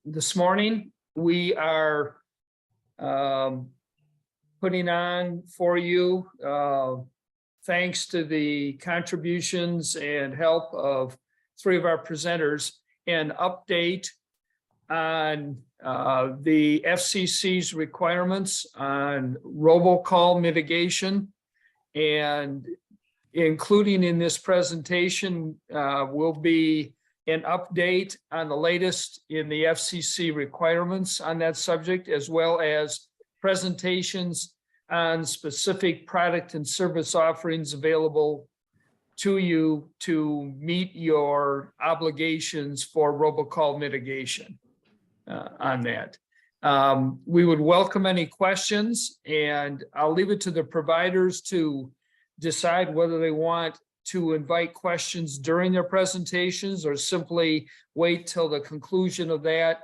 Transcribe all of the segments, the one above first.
this morning we are putting on for you, thanks to the contributions and help of 3 of our presenters, an update on the FCC's requirements on robocall mitigation, and including in this presentation will be an update on the latest in the FCC requirements on that subject, as well as presentations on specific product and service offerings available to you to meet your obligations for robocall mitigation on that. We would welcome any questions, and I'll leave it to the providers to decide whether they want to invite questions during their presentations or simply wait till the conclusion of that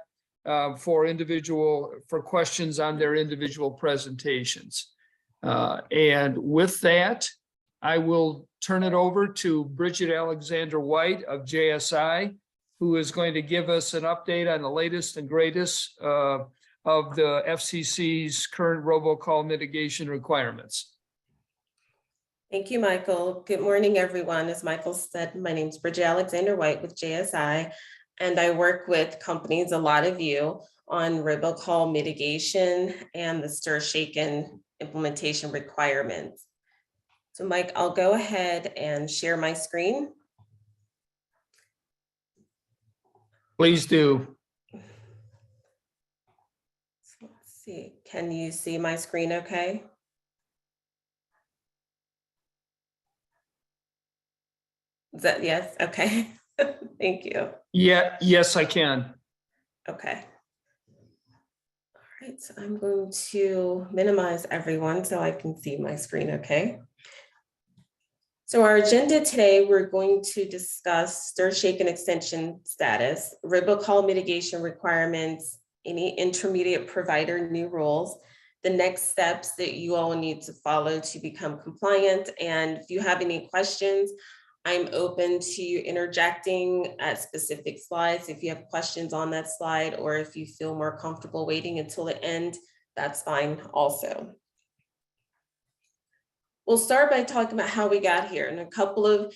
for questions on their individual presentations. And with that, I will turn it over to Bridget Alexander White of JSI, who is going to give us an update on the latest and greatest of the FCC's current robocall mitigation requirements. Thank you, Michael. Good morning, everyone. As Michael said, my name is Bridget Alexander White with JSI, and I work with companies, a lot of you, on robocall mitigation and the stir-shaken implementation requirements. So Mike, I'll go ahead and share my screen. Please do. So let's see, can you see my screen okay? Is that yes? Okay. Thank you. Yeah, yes, I can. Okay. All right, so I'm going to minimize everyone so I can see my screen, okay? So our agenda today, we're going to discuss stir-shaken extension status, robocall mitigation requirements, any intermediate provider new rules, the next steps that you all need to follow to become compliant. And if you have any questions, I'm open to interjecting at specific slides. If you have questions on that slide, or if you feel more comfortable waiting until the end, that's fine also. We'll start by talking about how we got here. And a couple of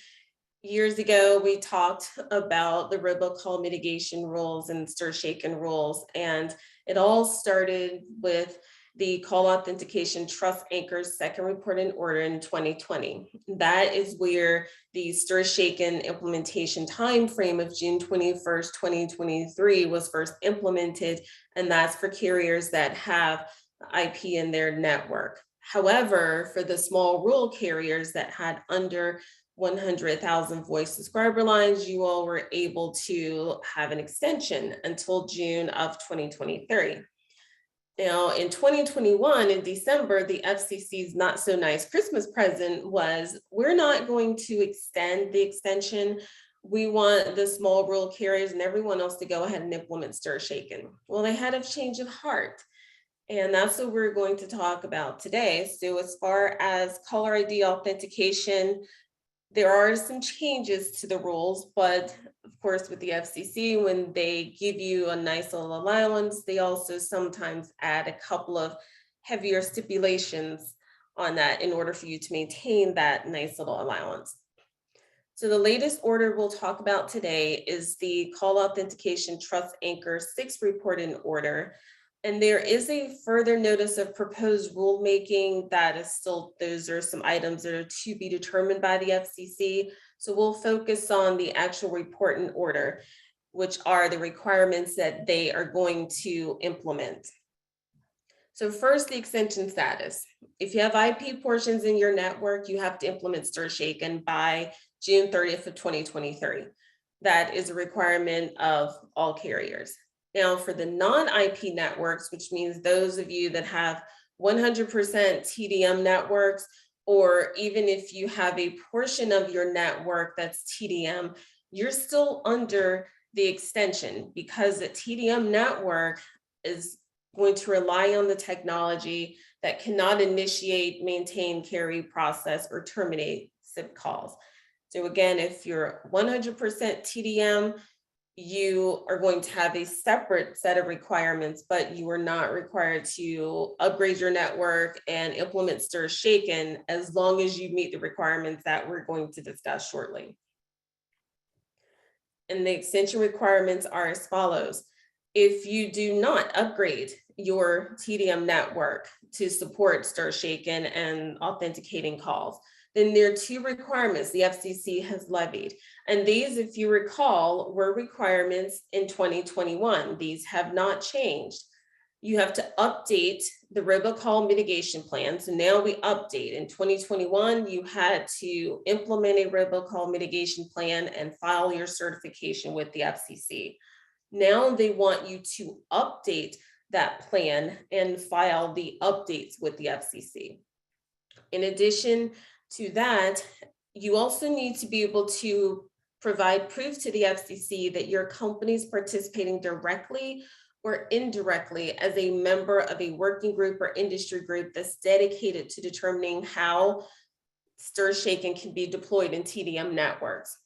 years ago, we talked about the robocall mitigation rules and stir-shaken rules. And it all started with the call authentication trust anchor's second report in order in 2020. That is where the stir-shaken implementation timeframe of June 21st, 2023 was first implemented, and that's for carriers that have IP in their network. However, for the small rural carriers that had under 100,000 voice subscriber lines, you all were able to have an extension until June of 2023. Now, in 2021, in December, the FCC's not so nice Christmas present was, we're not going to extend the extension. We want the small rural carriers and everyone else to go ahead and implement stir-shaken. Well, they had a change of heart. And that's what we're going to talk about today. So as far as caller ID authentication, there are some changes to the rules, but of course, with the FCC, when they give you a nice little allowance, they also sometimes add a couple of heavier stipulations on that in order for you to maintain that nice little allowance. So the latest order we'll talk about today is the call authentication trust anchor 6 report in order. And there is a further notice of proposed rulemaking that is still, those are some items that are to be determined by the FCC. So we'll focus on the actual report in order, which are the requirements that they are going to implement. So first, the extension status. If you have IP portions in your network, you have to implement stir-shaken by June 30th of 2023. That is a requirement of all carriers. Now, for the non-IP networks, which means those of you that have 100% TDM networks, or even if you have a portion of your network that's TDM, you're still under the extension, because the TDM network is going to rely on the technology that cannot initiate, maintain, carry, process, or terminate SIP calls. So again, if you're 100% TDM, you are going to have a separate set of requirements, but you are not required to upgrade your network and implement stir shaken as long as you meet the requirements that we're going to discuss shortly. And the extension requirements are as follows. If you do not upgrade your TDM network to support stir shaken and authenticating calls, then there are 2 requirements the FCC has levied. And these, if you recall, were requirements in 2021. These have not changed. You have to update the robocall mitigation plan. So now we update. In 2021, you had to implement a robocall mitigation plan and file your certification with the FCC. Now they want you to update that plan and file the updates with the FCC. In addition to that, you also need to be able to provide proof to the FCC that your company is participating directly or indirectly as a member of a working group or industry group that's dedicated to determining how stir shaken can be deployed in TDM networks.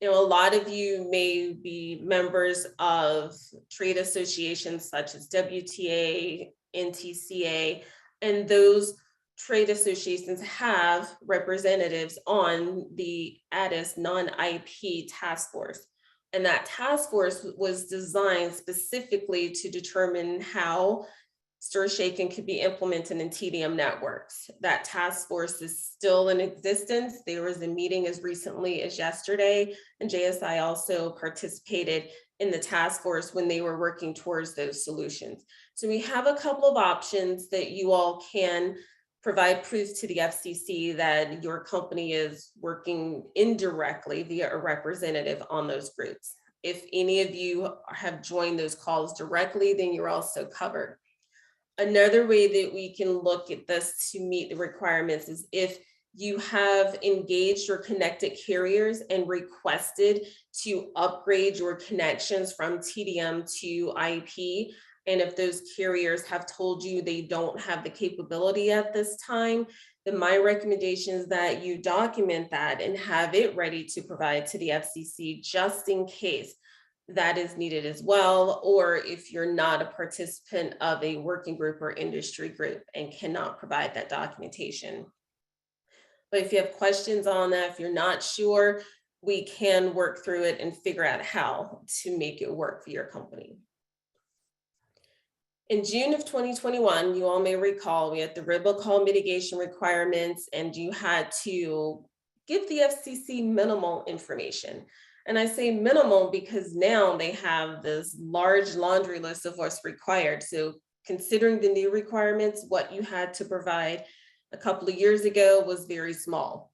You know, a lot of you may be members of trade associations such as WTA, NTCA, and those trade associations have representatives on the ADIS non-IP task force. And that task force was designed specifically to determine how stir shaken could be implemented in TDM networks. That task force is still in existence. There was a meeting as recently as yesterday, and JSI also participated in the task force when they were working towards those solutions. So we have a couple of options that you all can provide proof to the FCC that your company is working indirectly via a representative on those groups. If any of you have joined those calls directly, then you're also covered. Another way that we can look at this to meet the requirements is if you have engaged or connected carriers and requested to upgrade your connections from TDM to IP, and if those carriers have told you they don't have the capability at this time, then my recommendation is that you document that and have it ready to provide to the FCC just in case that is needed as well, or if you're not a participant of a working group or industry group and cannot provide that documentation. But if you have questions on that, if you're not sure, we can work through it and figure out how to make it work for your company. In June of 2021, you all may recall, we had the robocall mitigation requirements, and you had to give the FCC minimal information. And I say minimal because now they have this large laundry list of what's required. So considering the new requirements, what you had to provide a couple of years ago was very small.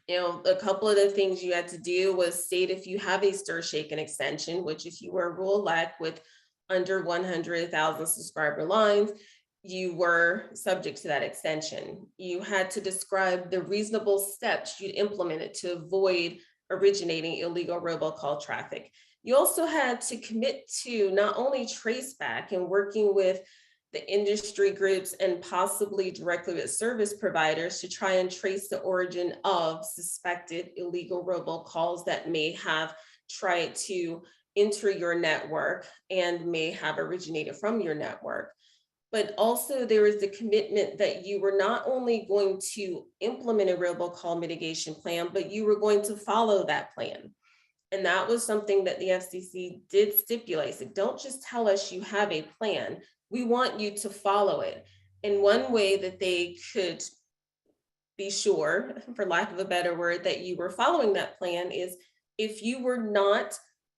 You know, a couple of the things you had to do was state if you have a stir shaken extension, which if you were rural elect with under 100,000 subscriber lines, you were subject to that extension. You had to describe the reasonable steps you'd implemented to avoid originating illegal robocall traffic. You also had to commit to not only traceback and working with the industry groups and possibly directly with service providers to try and trace the origin of suspected illegal robocalls that may have tried to enter your network and may have originated from your network. But also there is the commitment that you were not only going to implement a robocall mitigation plan, but you were going to follow that plan. And that was something that the FCC did stipulate. So don't just tell us you have a plan. We want you to follow it. And one way that they could be sure, for lack of a better word, that you were following that plan is if you were not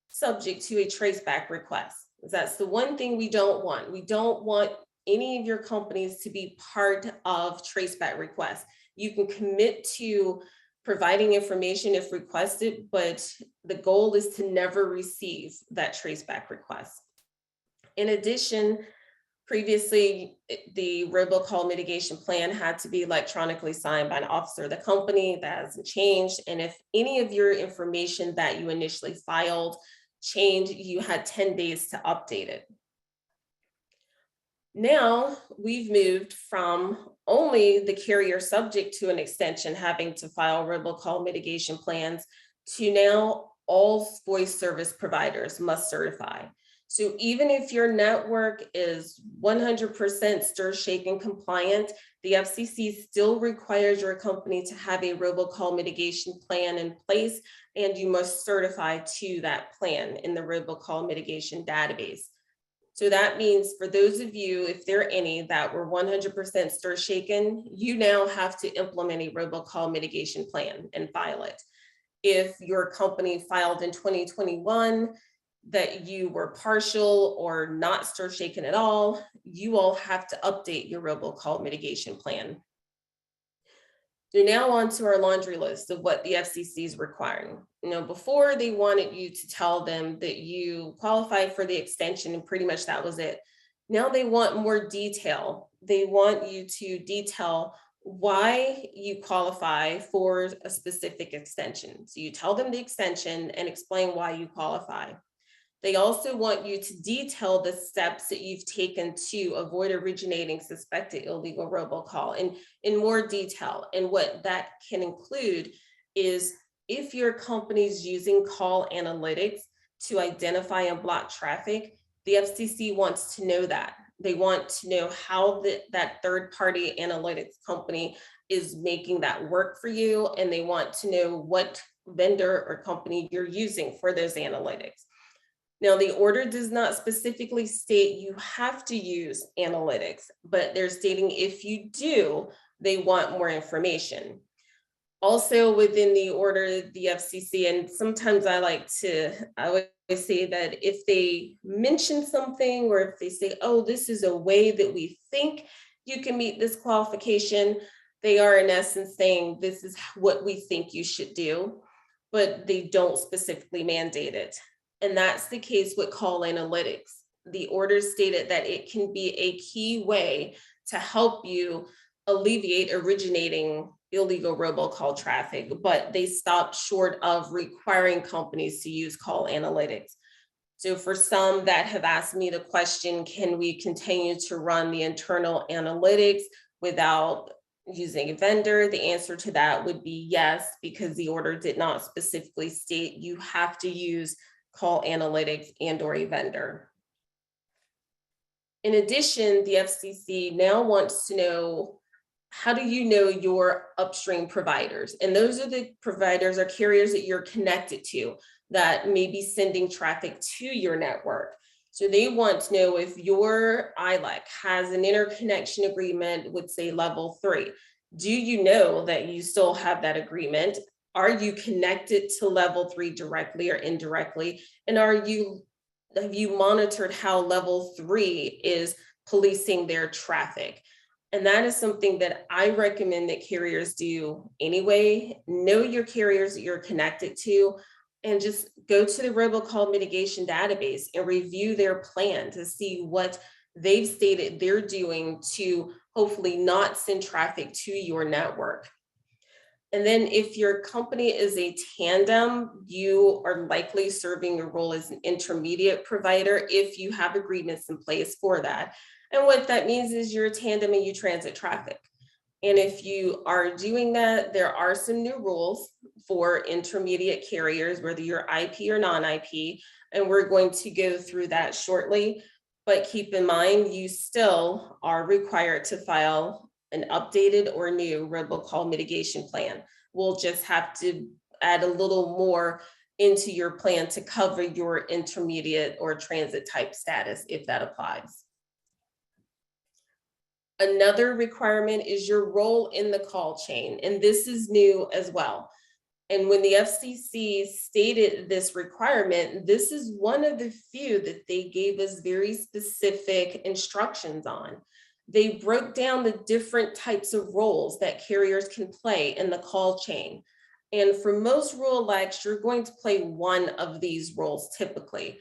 subject to a traceback request. That's the one thing we don't want. We don't want any of your companies to be part of traceback requests. You can commit to providing information if requested, but the goal is to never receive that traceback request. In addition, previously, the robocall mitigation plan had to be electronically signed by an officer of the company. That hasn't changed. And if any of your information that you initially filed changed, you had 10 days to update it. Now we've moved from only the carrier subject to an extension having to file robocall mitigation plans to now all voice service providers must certify. So even if your network is 100% stir shake and compliant, the FCC still requires your company to have a robocall mitigation plan in place, and you must certify to that plan in the robocall mitigation database. So that means for those of you, if there are any that were 100% stir shaken, you now have to implement a robocall mitigation plan and file it. If your company filed in 2021 that you were partial or not stir shaken at all, you all have to update your robocall mitigation plan. So now on to our laundry list of what the FCC is requiring. Before they wanted you to tell them that you qualified for the extension and pretty much that was it. Now they want more detail. They want you to detail why you qualify for a specific extension. So you tell them the extension and explain why you qualify. They also want you to detail the steps that you've taken to avoid originating suspected illegal robocall in more detail. And what that can include is if your company's using call analytics to identify and block traffic, the FCC wants to know that. They want to know how that third-party analytics company is making that work for you, and they want to know what vendor or company you're using for those analytics. Now, the order does not specifically state you have to use analytics, but they're stating if you do, they want more information. Also within the order, the FCC, and sometimes I always say that if they mention something or if they say, oh, this is a way that we think you can meet this qualification, they are in essence saying this is what we think you should do, but they don't specifically mandate it. And that's the case with call analytics. The order stated that it can be a key way to help you alleviate originating illegal robocall traffic, but they stopped short of requiring companies to use call analytics. So for some that have asked me the question, can we continue to run the internal analytics without using a vendor? The answer to that would be yes, because the order did not specifically state you have to use call analytics and or a vendor. In addition, the FCC now wants to know, how do you know your upstream providers? And those are the providers or carriers that you're connected to that may be sending traffic to your network. So they want to know if your ILEC has an interconnection agreement with, say, level 3. Do you know that you still have that agreement? Are you connected to level 3 directly or indirectly? And have you monitored how level 3 is policing their traffic? And that is something that I recommend that carriers do anyway. Know your carriers that you're connected to, and just go to the Robocall mitigation database and review their plan to see what they've stated they're doing to hopefully not send traffic to your network. And then if your company is a tandem, you are likely serving a role as an intermediate provider if you have agreements in place for that. And what that means is you're a tandem and you transit traffic. And if you are doing that, there are some new rules for intermediate carriers, whether you're IP or non-IP, and we're going to go through that shortly. But keep in mind, you still are required to file an updated or new robocall mitigation plan. We'll just have to add a little more into your plan to cover your intermediate or transit type status if that applies. Another requirement is your role in the call chain, and this is new as well. And when the FCC stated this requirement, this is one of the few that they gave us very specific instructions on. They broke down the different types of roles that carriers can play in the call chain. And for most rural elects, you're going to play one of these roles typically.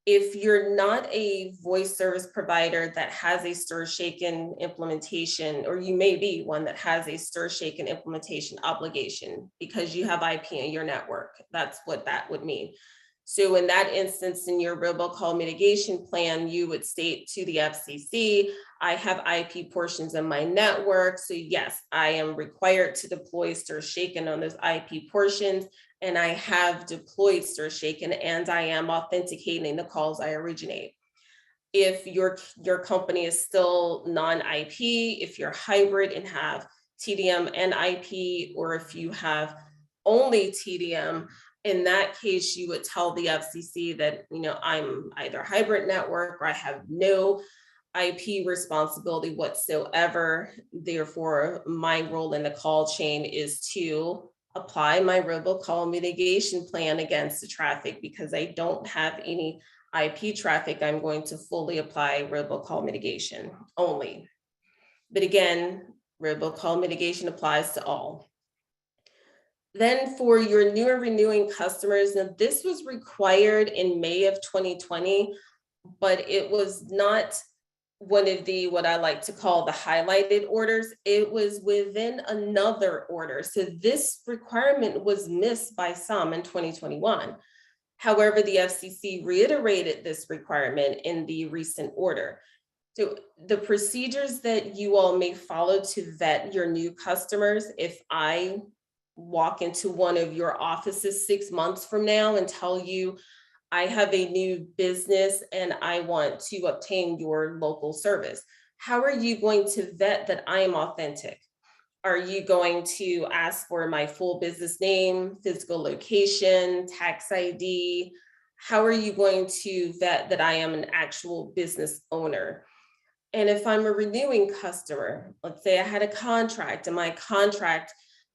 If you're not a voice service provider that has a stir shaken implementation, or you may be one that has a stir shaken implementation obligation because you have IP in your network, that's what that would mean. So in that instance, in your robocall mitigation plan, you would state to the FCC, I have IP portions in my network. So yes, I am required to deploy stir shaken on those IP portions. And I have deployed stir shaken and I am authenticating the calls I originate. If your company is still non-IP, if you're hybrid and have TDM and IP, or if you have only TDM, in that case, you would tell the FCC that, I'm either hybrid network or I have no IP responsibility whatsoever. Therefore, my role in the call chain is to apply my robocall mitigation plan against the traffic. Because I don't have any IP traffic, I'm going to fully apply robocall mitigation only. But again, robocall mitigation applies to all. Then for your new and renewing customers, now this was required in May of 2020, but it was not one of the, what I like to call the highlighted orders. It was within another order. So this requirement was missed by some in 2021. However, the FCC reiterated this requirement in the recent order. So the procedures that you all may follow to vet your new customers, if I walk into one of your offices 6 months from now and tell you, I have a new business and I want to obtain your local service, how are you going to vet that I am authentic? Are you going to ask for my full business name, physical location, tax ID? How are you going to vet that I am an actual business owner? And if I'm a renewing customer, let's say I had a contract and my contract,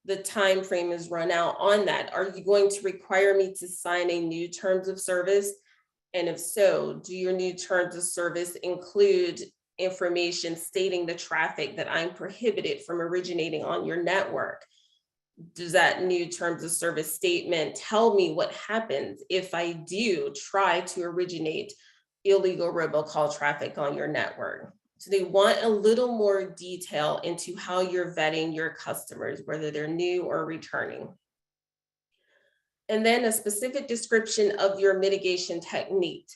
the time frame is run out on that, are you going to require me to sign a new terms of service? And if so, do your new terms of service include information stating the traffic that I'm prohibited from originating on your network? Does that new terms of service statement tell me what happens if I do try to originate illegal robocall traffic on your network? So they want a little more detail into how you're vetting your customers, whether they're new or returning. And then a specific description of your mitigation technique.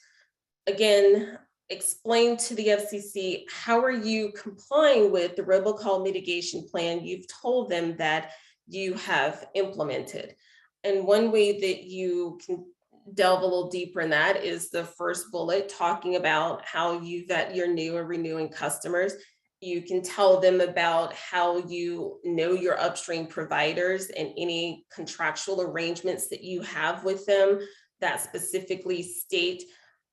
Again, explain to the FCC, how are you complying with the robocall mitigation plan you've told them that you have implemented? And one way that you can delve a little deeper in that is the first bullet, talking about how you vet your new and renewing customers. You can tell them about how you know your upstream providers and any contractual arrangements that you have with them that specifically state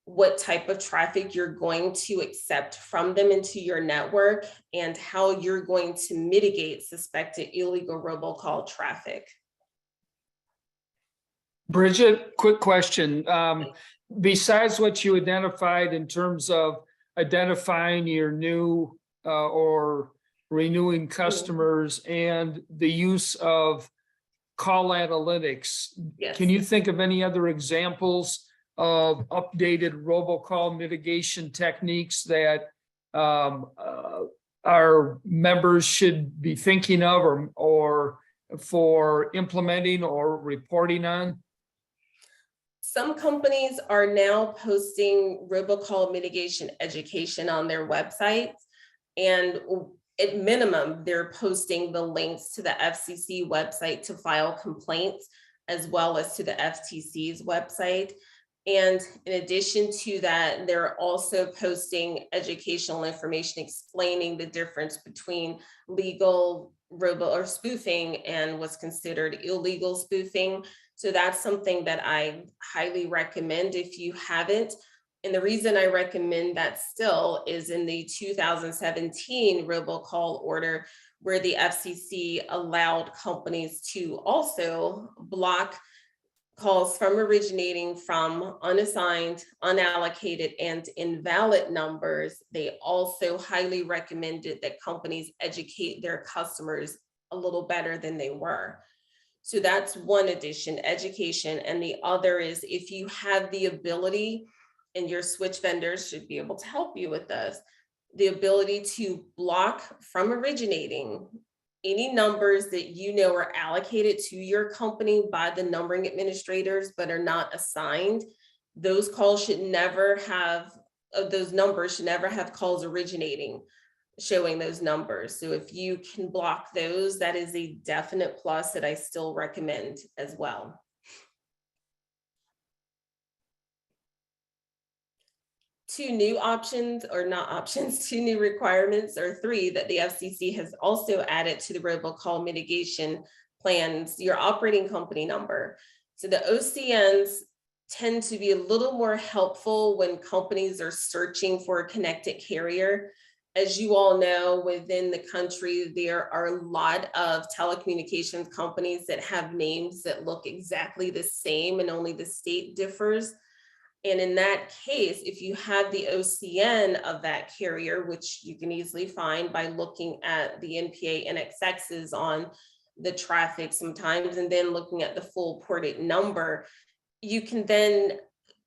what type of traffic you're going to accept from them into your network and how you're going to mitigate suspected illegal robocall traffic. Bridget, quick question. Besides what you identified in terms of identifying your new or renewing customers and the use of call analytics, Yes. can you think of any other examples of updated robocall mitigation techniques that our members should be thinking of or for implementing or reporting on? Some companies are now posting robocall mitigation education on their websites, and at minimum, they're posting the links to the FCC website to file complaints, as well as to the FTC's website. And in addition to that, they're also posting educational information explaining the difference between legal robo or spoofing and what's considered illegal spoofing. So that's something that I highly recommend if you haven't. And the reason I recommend that still is in the 2017 robocall order, where the FCC allowed companies to also block calls from originating from unassigned, unallocated, and invalid numbers. They also highly recommended that companies educate their customers a little better than they were. So that's one addition, education. And the other is, if you have the ability, and your switch vendors should be able to help you with this, the ability to block from originating any numbers that you know are allocated to your company by the numbering administrators but are not assigned, those calls should never have, those numbers should never have calls originating showing those numbers. So if you can block those, that is a definite plus that I still recommend as well. Two new options, or not options, two new requirements, or three, that the FCC has also added to the robocall mitigation plans: your operating company number. So the OCNs tend to be a little more helpful when companies are searching for a connected carrier. As you all know, within the country, there are a lot of telecommunications companies that have names that look exactly the same and only the state differs. And in that case, if you have the OCN of that carrier, which you can easily find by looking at the NPA NXXs on the traffic sometimes, and then looking at the full ported number, you can then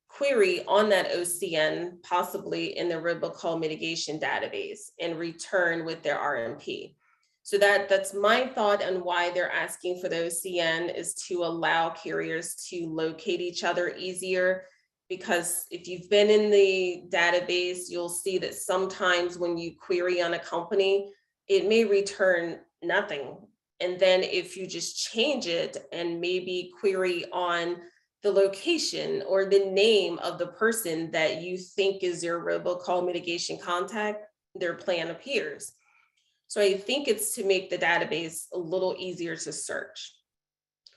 query on that OCN, possibly in the robocall mitigation database, and return with their RMP. So that's my thought on why they're asking for the OCN, is to allow carriers to locate each other easier. Because if you've been in the database, you'll see that sometimes when you query on a company, it may return nothing. And then if you just change it and maybe query on the location or the name of the person that you think is your robocall mitigation contact, their plan appears. So I think it's to make the database a little easier to search.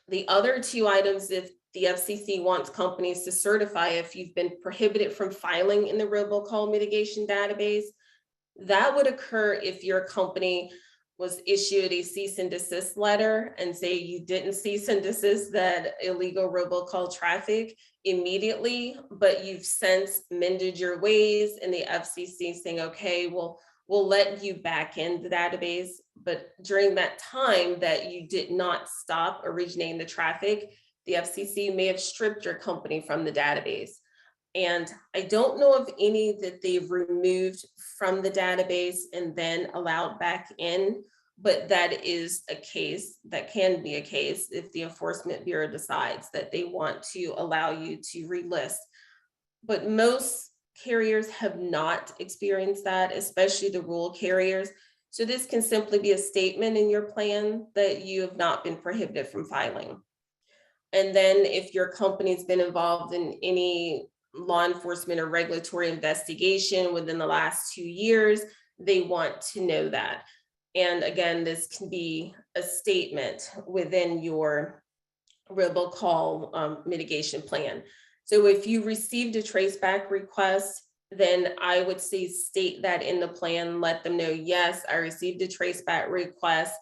The other two items, if the FCC wants companies to certify if you've been prohibited from filing in the robocall mitigation database, that would occur if your company was issued a cease and desist letter, and say you didn't cease and desist that illegal robocall traffic immediately, but you've since mended your ways, and the FCC saying, okay, well, we'll let you back in the database. But during that time that you did not stop originating the traffic, the FCC may have stripped your company from the database. And I don't know of any that they've removed from the database and then allowed back in, but that is a case, that can be a case if the Enforcement Bureau decides that they want to allow you to relist. But most carriers have not experienced that, especially the rural carriers. So this can simply be a statement in your plan that you have not been prohibited from filing. And then if your company's been involved in any law enforcement or regulatory investigation within the last 2 years, they want to know that. And again, this can be a statement within your robocall mitigation plan. So if you received a traceback request, then I would say state that in the plan, let them know, yes, I received a traceback request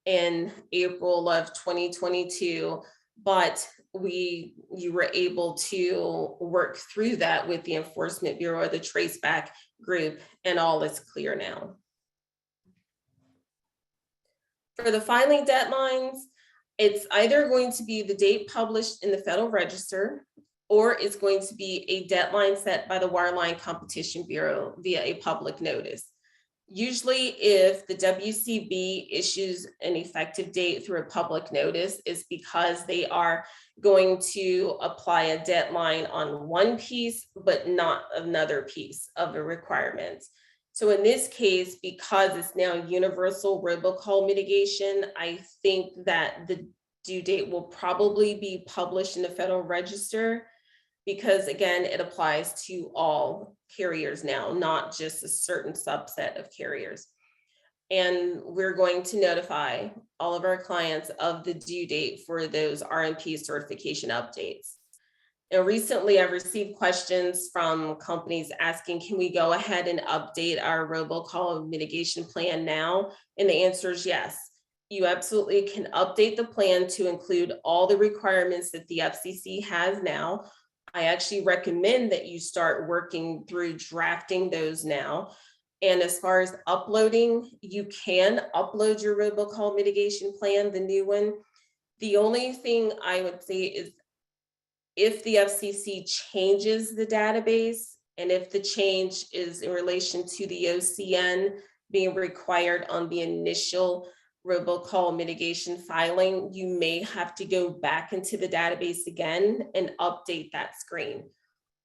in April of 2022, but you were able to work through that with the Enforcement Bureau or the traceback group, and all is clear now. For the filing deadlines, it's either going to be the date published in the Federal Register, or it's going to be a deadline set by the Wireline Competition Bureau via a public notice. Usually if the WCB issues an effective date through a public notice, it's because they are going to apply a deadline on one piece, but not another piece of a requirement. So in this case, because it's now universal robocall mitigation, I think that the due date will probably be published in the Federal Register, because again, it applies to all carriers now, not just a certain subset of carriers. And we're going to notify all of our clients of the due date for those RMP certification updates. And recently I've received questions from companies asking, can we go ahead and update our robocall mitigation plan now? And the answer is yes. You absolutely can update the plan to include all the requirements that the FCC has now. I actually recommend that you start working through drafting those now. And as far as uploading, you can upload your robocall mitigation plan, the new one. The only thing I would say is if the FCC changes the database, and if the change is in relation to the OCN being required on the initial robocall mitigation filing, you may have to go back into the database again and update that screen.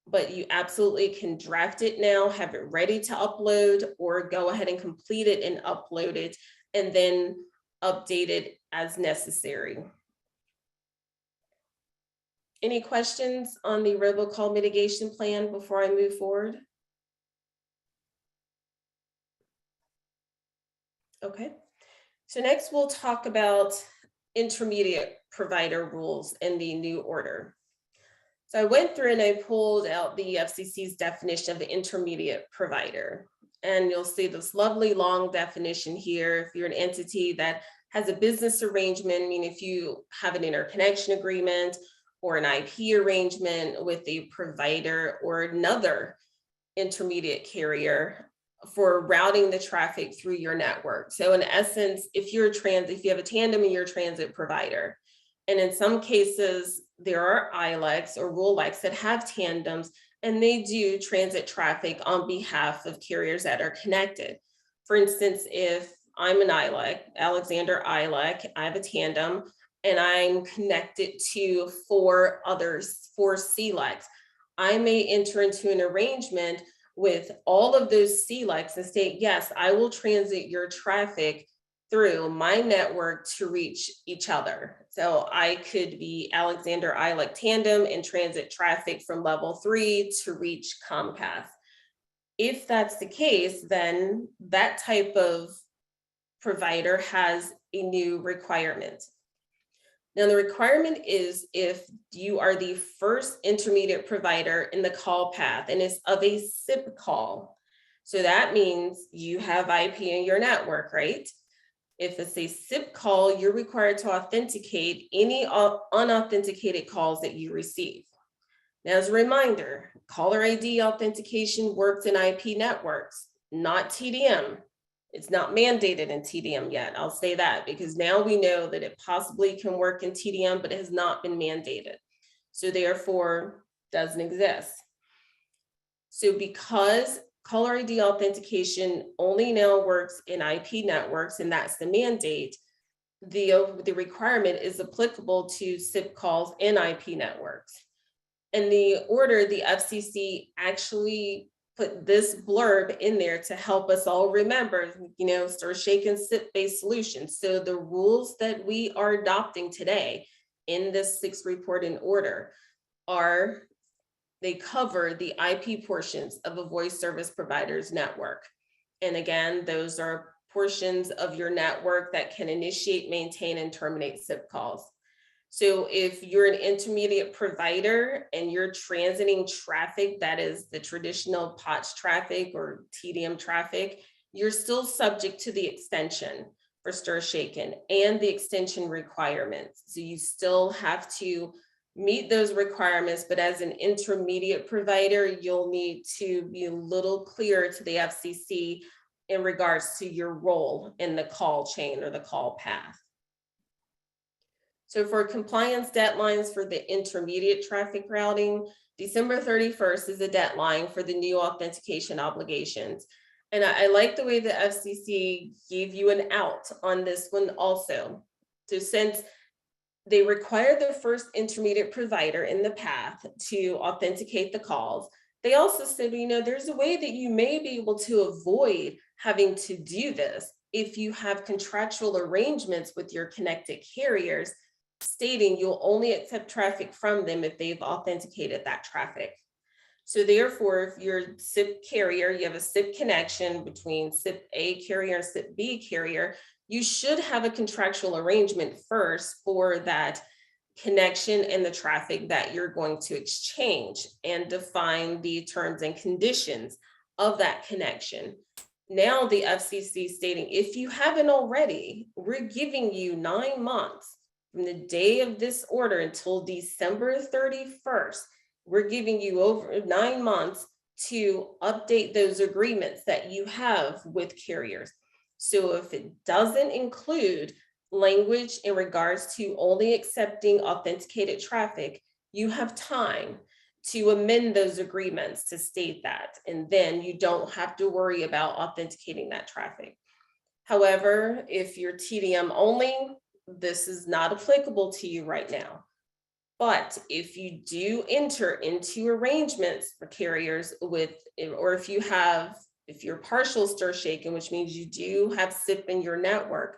But you absolutely can draft it now, have it ready to upload, or go ahead and complete it and upload it, and then update it as necessary. Any questions on the robocall mitigation plan before I move forward? Okay, so next we'll talk about intermediate provider rules in the new order. So I went through and I pulled out the FCC's definition of the intermediate provider. And you'll see this lovely long definition here. If you're an entity that has a business arrangement, I mean, if you have an interconnection agreement or an IP arrangement with a provider or another intermediate carrier for routing the traffic through your network. So in essence, if you have a tandem and you're a transit provider, and in some cases, there are ILECs or RULECs that have tandems, and they do transit traffic on behalf of carriers that are connected. For instance, if I'm an ILEC, Alexander ILEC, I have a tandem, and I'm connected to 4 CLECs, I may enter into an arrangement with all of those CLECs and state, yes, I will transit your traffic through my network to reach each other. So I could be Alexander ILEC tandem and transit traffic from level 3 to reach Comcast. If that's the case, then that type of provider has a new requirement. Now, the requirement is if you are the first intermediate provider in the call path and it's of a SIP call. So that means you have IP in your network, right? If it's a SIP call, you're required to authenticate any unauthenticated calls that you receive. Now, as a reminder, caller ID authentication works in IP networks, not TDM. It's not mandated in TDM yet. I'll say that because now we know that it possibly can work in TDM, but it has not been mandated. So therefore, doesn't exist. So because caller ID authentication only now works in IP networks, and that's the mandate, the requirement is applicable to SIP calls in IP networks. In the order, the FCC actually put this blurb in there to help us all remember, STIR, shake, and SIP-based solutions. So the rules that we are adopting today in this 6th report in order they cover the IP portions of a voice service provider's network. And again, those are portions of your network that can initiate, maintain, and terminate SIP calls. So if you're an intermediate provider and you're transiting traffic that is the traditional POTS traffic or TDM traffic, you're still subject to the extension for STIR shaken and the extension requirements. So you still have to meet those requirements, but as an intermediate provider, you'll need to be a little clearer to the FCC in regards to your role in the call chain or the call path. So for compliance deadlines for the intermediate traffic routing, December 31st is the deadline for the new authentication obligations. And I like the way the FCC gave you an out on this one also. So since they require the first intermediate provider in the path to authenticate the calls, they also said, there's a way that you may be able to avoid having to do this if you have contractual arrangements with your connected carriers stating you'll only accept traffic from them if they've authenticated that traffic. So therefore, if you're a SIP carrier, you have a SIP connection between SIP A carrier and SIP B carrier, you should have a contractual arrangement first for that connection and the traffic that you're going to exchange and define the terms and conditions of that connection. Now the FCC stating, if you haven't already, we're giving you 9 months from the day of this order until December 31st. We're giving you over 9 months to update those agreements that you have with carriers. So if it doesn't include language in regards to only accepting authenticated traffic, you have time to amend those agreements to state that, and then you don't have to worry about authenticating that traffic. However, if you're TDM only, this is not applicable to you right now. But if you do enter into arrangements for carriers with, or if you're partial stir shaken, which means you do have SIP in your network,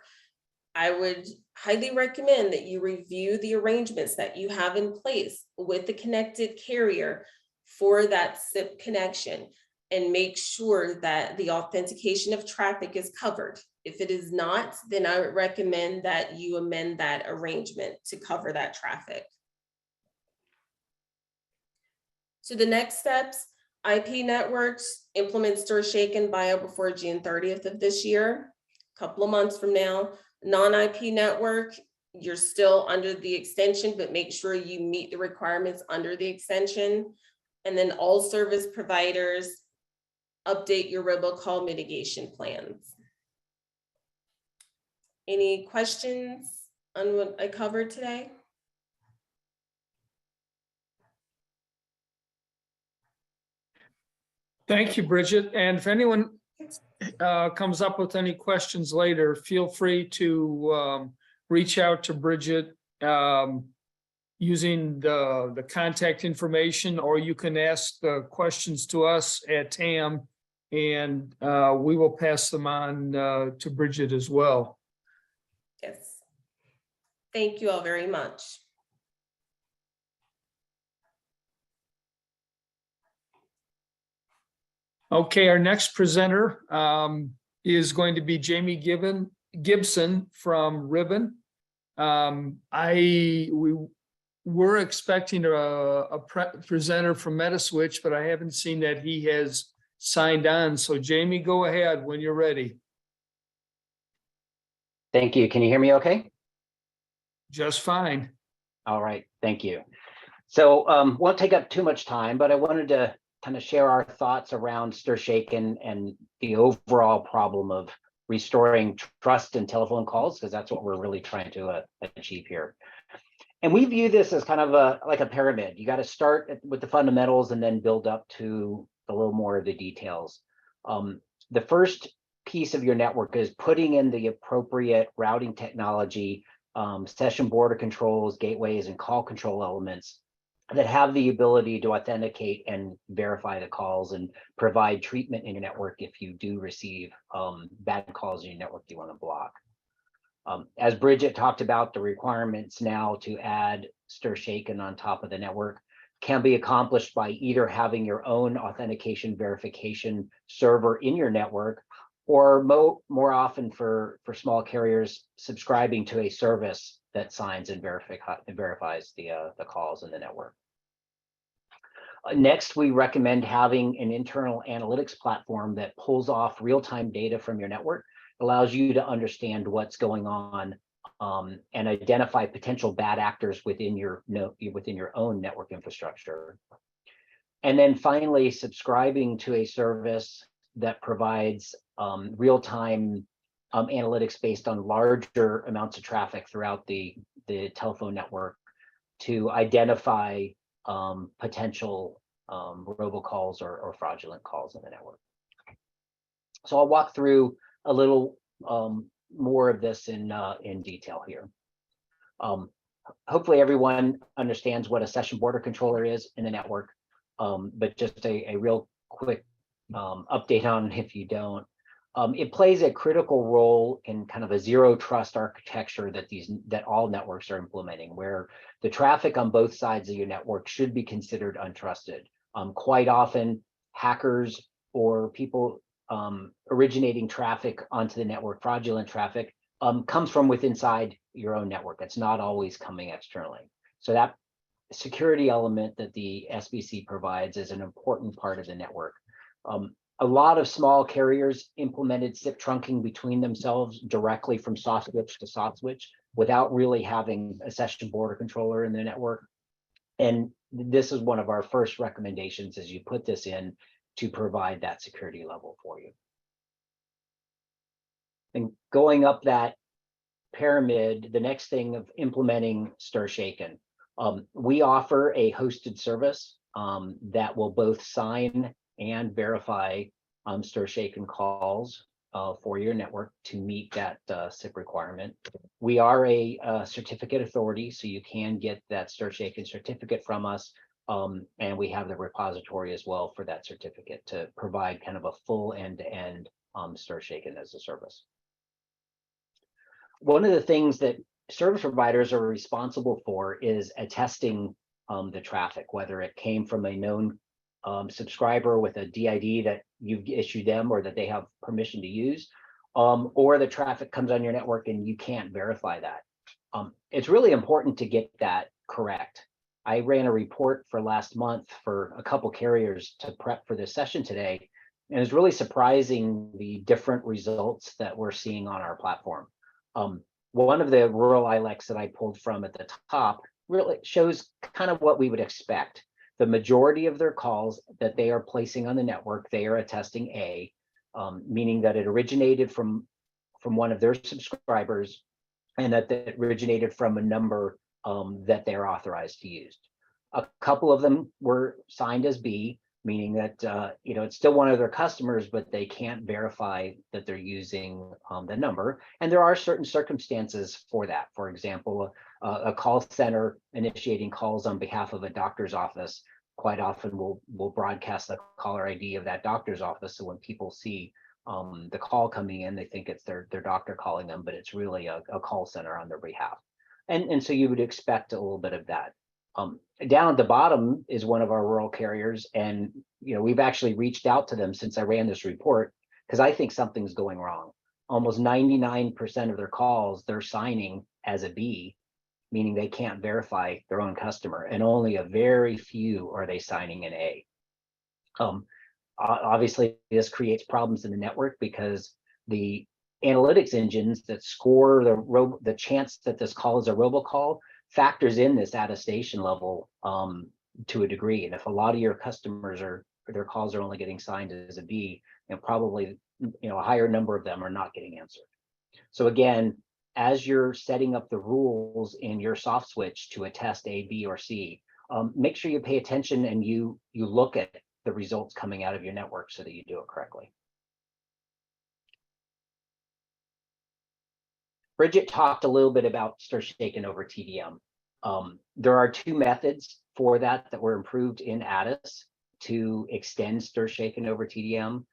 I would highly recommend that you review the arrangements that you have in place with the connected carrier for that SIP connection, and make sure that the authentication of traffic is covered. If it is not, then I would recommend that you amend that arrangement to cover that traffic. So the next steps: IP networks, implement stir shaken bio before June 30th of this year, a couple of months from now. Non-IP network, you're still under the extension, but make sure you meet the requirements under the extension. And then all service providers, update your robocall mitigation plans. Any questions on what I covered today? Thank you, Bridget. And if anyone comes up with any questions later, feel free to reach out to Bridget using the contact information, or you can ask the questions to us at TAM, and we will pass them on to Bridget as well. Yes. Thank you all very much. Okay, our next presenter is going to be Jamie Gibson from Ribbon. We were expecting a presenter from Metaswitch, but I haven't seen that he has signed on. So Jamie, go ahead when you're ready. Thank you. Can you hear me okay? Just fine. All right, thank you. So won't take up too much time, but I wanted to kind of share our thoughts around stir shaken and the overall problem of restoring trust in telephone calls, because that's what we're really trying to achieve here. And we view this as kind of like a pyramid. You got to start with the fundamentals and then build up to a little more of the details. The first piece of your network is putting in the appropriate routing technology, session border controls, gateways, and call control elements that have the ability to authenticate and verify the calls and provide treatment in your network if you do receive bad calls in your network you want to block. As Bridget talked about, the requirements now to add stir shaken on top of the network can be accomplished by either having your own authentication verification server in your network, or more often for small carriers, subscribing to a service that signs and verifies the calls in the network. Next, we recommend having an internal analytics platform that pulls off real-time data from your network, allows you to understand what's going on and identify potential bad actors within your own network infrastructure. And then finally, subscribing to a service that provides real-time analytics based on larger amounts of traffic throughout the telephone network to identify potential robocalls or fraudulent calls in the network. So I'll walk through a little more of this in detail here. Hopefully everyone understands what a session border controller is in the network, but just a real quick update on if you don't. It plays a critical role in kind of a zero trust architecture that all networks are implementing, where the traffic on both sides of your network should be considered untrusted. Quite often, hackers or people originating traffic onto the network, fraudulent traffic, comes from within inside your own network. It's not always coming externally. So that security element that the SBC provides is an important part of the network. A lot of small carriers implemented SIP trunking between themselves directly from soft switch to soft switch without really having a session border controller in the network. And this is one of our first recommendations, as you put this in, to provide that security level for you. And going up that pyramid, the next thing of implementing stir shaken, we offer a hosted service that will both sign and verify stir shaken calls. for your network to meet that SIP requirement. We are a certificate authority, so you can get that STIR/SHAKEN certificate from us. And we have the repository as well for that certificate to provide kind of a full end-to-end STIR/SHAKEN as a service. One of the things that service providers are responsible for is attesting the traffic, whether it came from a known subscriber with a DID that you've issued them or that they have permission to use, or the traffic comes on your network and you can't verify that. It's really important to get that correct. I ran a report for last month for a couple carriers to prep for this session today, and it's really surprising the different results that we're seeing on our platform. One of the rural ILECs that I pulled from at the top really shows kind of what we would expect. The majority of their calls that they are placing on the network, they are attesting A, meaning that it originated from one of their subscribers and that it originated from a number that they're authorized to use. A couple of them were signed as B, meaning that it's still one of their customers, but they can't verify that they're using the number. And there are certain circumstances for that. For example, a call center initiating calls on behalf of a doctor's office quite often will broadcast the caller ID of that doctor's office. So when people see the call coming in, they think it's their doctor calling them, but it's really a call center on their behalf. And so you would expect a little bit of that. Down at the bottom is one of our rural carriers, and we've actually reached out to them since I ran this report because I think something's going wrong. Almost 99% of their calls they're signing as a B, meaning they can't verify their own customer, and only a very few are they signing an A. Obviously, this creates problems in the network because the analytics engines that score the chance that this call is a robocall factors in this attestation level to a degree. And if a lot of your customers their calls are only getting signed as a B, and probably a higher number of them are not getting answered. So again, as you're setting up the rules in your soft switch to attest A, B, or C, make sure you pay attention and you look at the results coming out of your network so that you do it correctly. Bridget talked a little bit about STIR/SHAKEN over TDM. There are two methods for that were improved in ADIS to extend STIR/SHAKEN over TDM.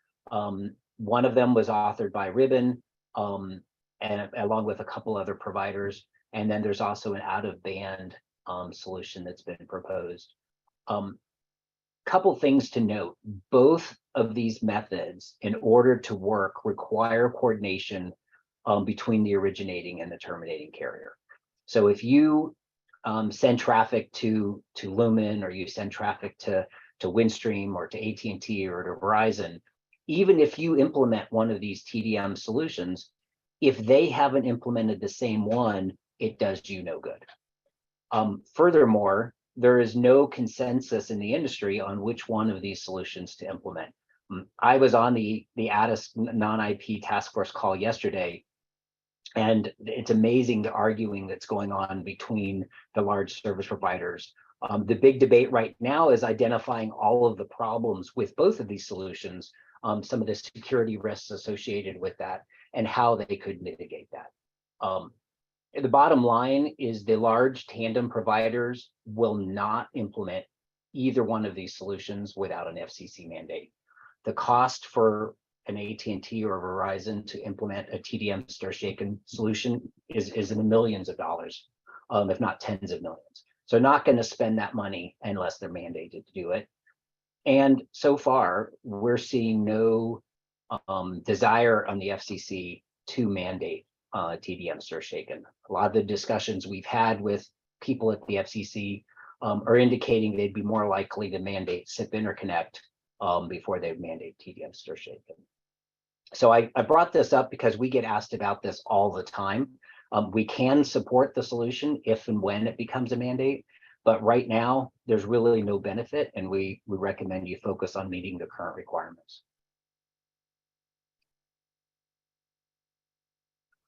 One of them was authored by Ribbon, and along with a couple other providers. And then there's also an out-of-band solution that's been proposed. Couple things to note: both of these methods, in order to work, require coordination between the originating and the terminating carrier. So if you send traffic to Lumen, or you send traffic to Windstream or to AT&T or to Verizon, even if you implement one of these TDM solutions, if they haven't implemented the same one, it does you no good. Furthermore, there is no consensus in the industry on which one of these solutions to implement. I was on the ADIS non-IP task force call yesterday, and it's amazing the arguing that's going on between the large service providers. The big debate right now is identifying all of the problems with both of these solutions, some of the security risks associated with that, and how they could mitigate that. The bottom line is the large tandem providers will not implement either one of these solutions without an FCC mandate. The cost for an AT&T or Verizon to implement a TDM STIR/SHAKEN solution is in the millions of dollars, if not tens of millions. So not going to spend that money unless they're mandated to do it. And so far, we're seeing no desire on the FCC to mandate TDM STIR/SHAKEN. A lot of the discussions we've had with people at the FCC are indicating they'd be more likely to mandate SIP interconnect before they mandate TDM STIR/SHAKEN. So I brought this up because we get asked about this all the time. We can support the solution if and when it becomes a mandate, but right now there's really no benefit, and we recommend you focus on meeting the current requirements.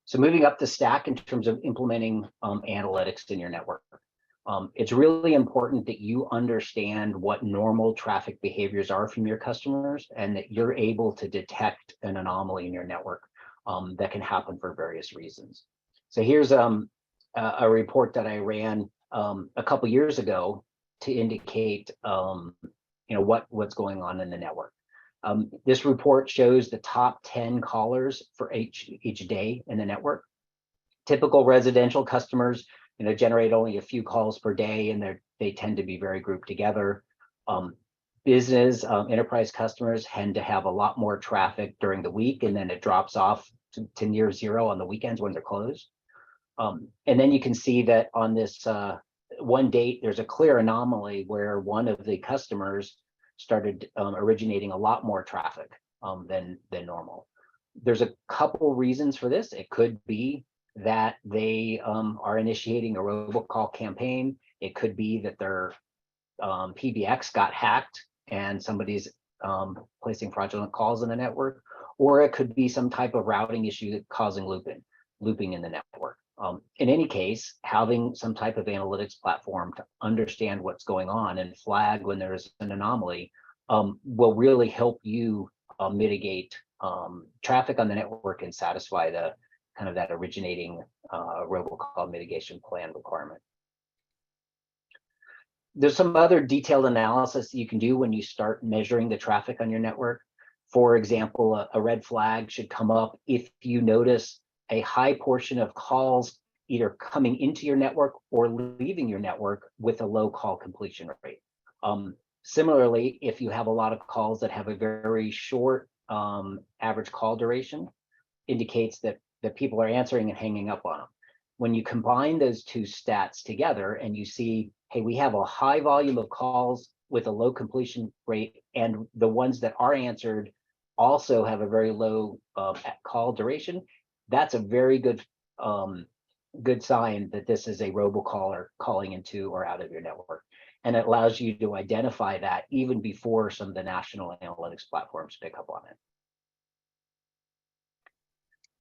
So moving up the stack in terms of implementing analytics in your network. It's really important that you understand what normal traffic behaviors are from your customers and that you're able to detect an anomaly in your network that can happen for various reasons. So here's a report that I ran a couple years ago to indicate what's going on in the network. This report shows the top 10 callers for each day in the network. Typical residential customers generate only a few calls per day, and they tend to be very grouped together. Business enterprise customers tend to have a lot more traffic during the week, and then it drops off to near zero on the weekends when they're closed. And then you can see that on this one date, there's a clear anomaly where one of the customers started originating a lot more traffic than normal. There's a couple reasons for this. It could be that they are initiating a robocall campaign. It could be that their PBX got hacked and somebody's placing fraudulent calls in the network, or it could be some type of routing issue that causing looping in the network. In any case, having some type of analytics platform to understand what's going on and flag when there's an anomaly will really help you mitigate traffic on the network and satisfy the kind of that originating robocall mitigation plan requirement. There's some other detailed analysis that you can do when you start measuring the traffic on your network. For example, a red flag should come up if you notice a high portion of calls either coming into your network or leaving your network with a low call completion rate. Similarly, if you have a lot of calls that have a very short average call duration, indicates that people are answering and hanging up on them. When you combine those two stats together and you see, hey, we have a high volume of calls with a low completion rate, and the ones that are answered also have a very low call duration, that's a very good sign that this is a robocaller calling into or out of your network. And it allows you to identify that even before some of the national analytics platforms pick up on it.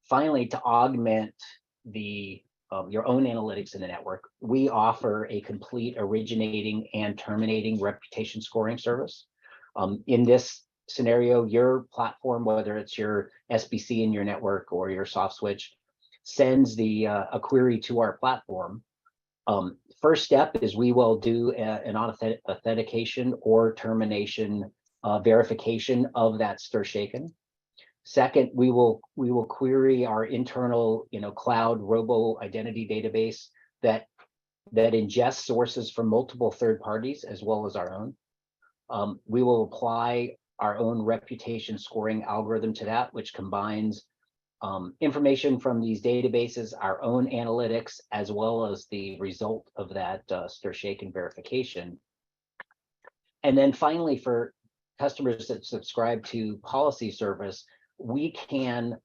Finally, to augment your own analytics in the network, we offer a complete originating and terminating reputation scoring service. In this scenario, your platform, whether it's your SBC in your network or your soft switch, sends a query to our platform. First step is we will do an authentication or termination verification of that STIR/SHAKEN. Second, we will query our internal cloud robo identity database that ingests sources from multiple third parties as well as our own. We will apply our own reputation scoring algorithm to that, which combines information from these databases, our own analytics, as well as the result of that STIR/SHAKEN verification. And then finally, for customers that subscribe to policy service, we can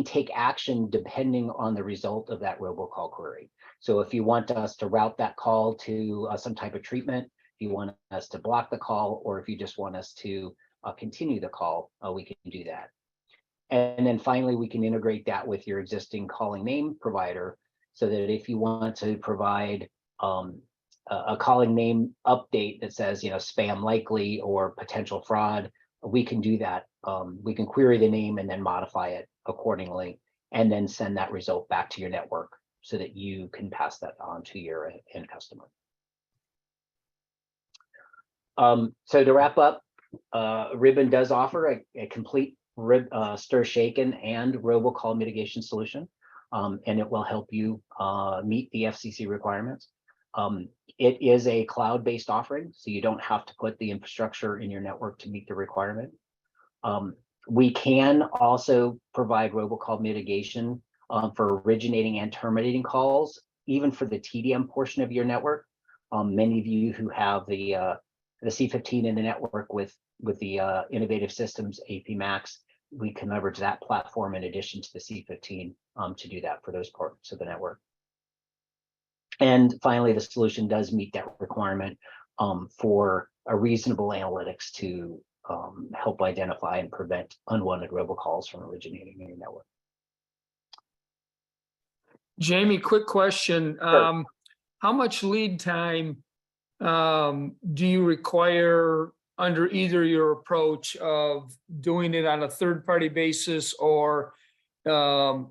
take action depending on the result of that robocall query. So if you want us to route that call to some type of treatment, if you want us to block the call, or if you just want us to continue the call, we can do that. And then finally, we can integrate that with your existing calling name provider so that if you want to provide a calling name update that says, spam likely or potential fraud, we can do that. We can query the name and then modify it accordingly, and then send that result back to your network so that you can pass that on to your end customer. So to wrap up, Ribbon does offer a complete STIR/SHAKEN and robocall mitigation solution, and it will help you meet the FCC requirements. It is a cloud-based offering, so you don't have to put the infrastructure in your network to meet the requirement. We can also provide robocall mitigation for originating and terminating calls, even for the TDM portion of your network. Many of you who have the C15 in the network with the Innovative Systems AP Max, we can leverage that platform in addition to the C15 to do that for those parts of the network. And finally, the solution does meet that requirement for a reasonable analytics to help identify and prevent unwanted robocalls from originating in your network. Jamie, quick question. Sure. how much lead time do you require under either your approach of doing it on a third-party basis or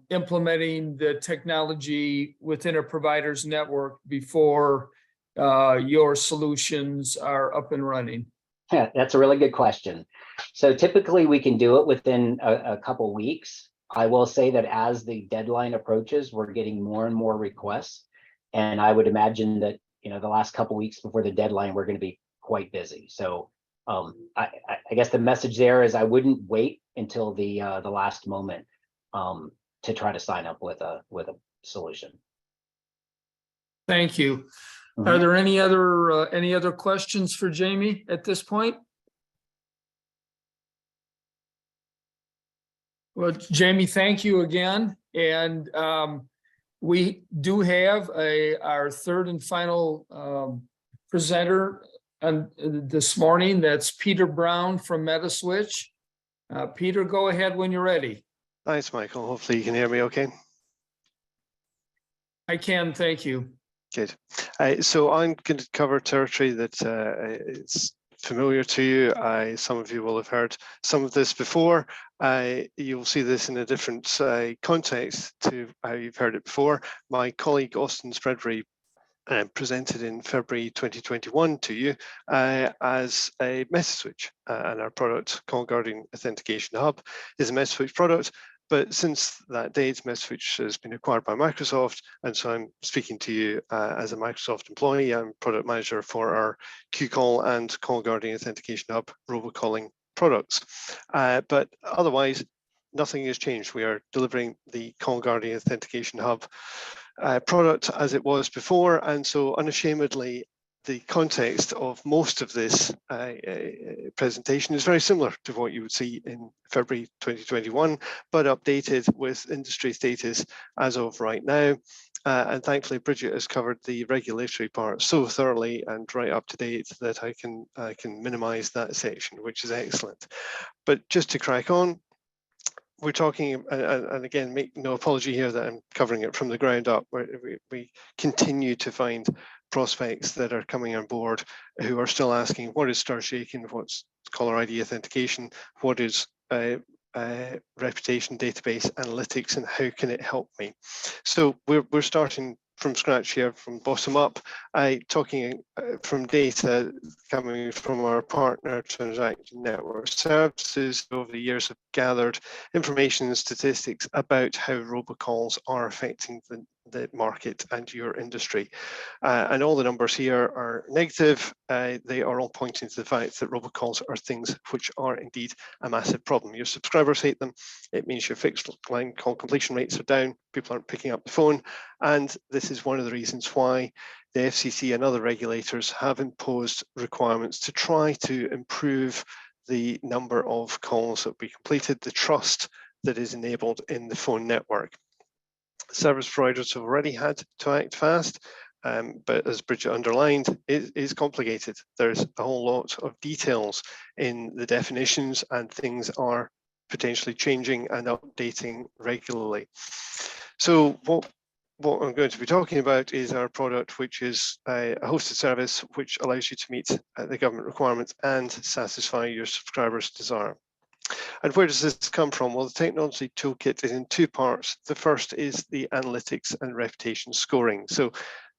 implementing the technology within a provider's network before your solutions are up and running? Yeah, that's a really good question. So typically we can do it within a couple weeks. I will say that as the deadline approaches, we're getting more and more requests. And I would imagine that, the last couple weeks before the deadline, we're going to be quite busy. So I guess the message there is I wouldn't wait until the last moment to try to sign up with a solution. Thank you. Mhm. Are there any other questions for Jamie at this point? Well, Jamie, thank you again. And we do have our third and final presenter this morning. That's Peter Brown from Metaswitch. Peter, go ahead when you're ready. Thanks, Michael. Hopefully you can hear me okay. I can, thank you. Good. So I'm going to cover territory that is familiar to you. Some of you will have heard some of this before. You'll see this in a different context to how you've heard it before. My colleague Austin Spreadbury presented in February 2021 to you as a Metaswitch, and our product, Call Guardian Authentication Hub, is a Metaswitch product. But since that date, Metaswitch has been acquired by Microsoft, and so I'm speaking to you as a Microsoft employee. I'm product manager for our QCall and Call Guardian Authentication Hub robocalling products. But otherwise, nothing has changed. We are delivering the Call Guardian Authentication Hub product as it was before, and so unashamedly, the context of most of this presentation is very similar to what you would see in February 2021, but updated with industry status as of right now. And thankfully, Bridget has covered the regulatory part so thoroughly and right up to date that I can minimize that section, which is excellent. But just to crack on, we're talking, and again, make no apology here that I'm covering it from the ground up, where we continue to find prospects that are coming on board who are still asking, what is StarShaken, what's caller ID authentication, what is reputation database analytics, and how can it help me? So we're starting from scratch here, from bottom up, talking from data coming from our partner Transaction Network Services. Over the years have gathered information and statistics about how robocalls are affecting the market and your industry. And all the numbers here are negative. They are all pointing to the fact that robocalls are things which are indeed a massive problem. Your subscribers hate them. It means your fixed line call completion rates are down. People aren't picking up the phone. And this is one of the reasons why the FCC and other regulators have imposed requirements to try to improve the number of calls that we completed, the trust that is enabled in the phone network. Service providers have already had to act fast, but as Bridget underlined, it is complicated. There's a whole lot of details in the definitions, and things are potentially changing and updating regularly. So what I'm going to be talking about is our product, which is a hosted service which allows you to meet the government requirements and satisfy your subscribers' desire. And where does this come from? Well, the technology toolkit is in two parts. The first is the analytics and reputation scoring. So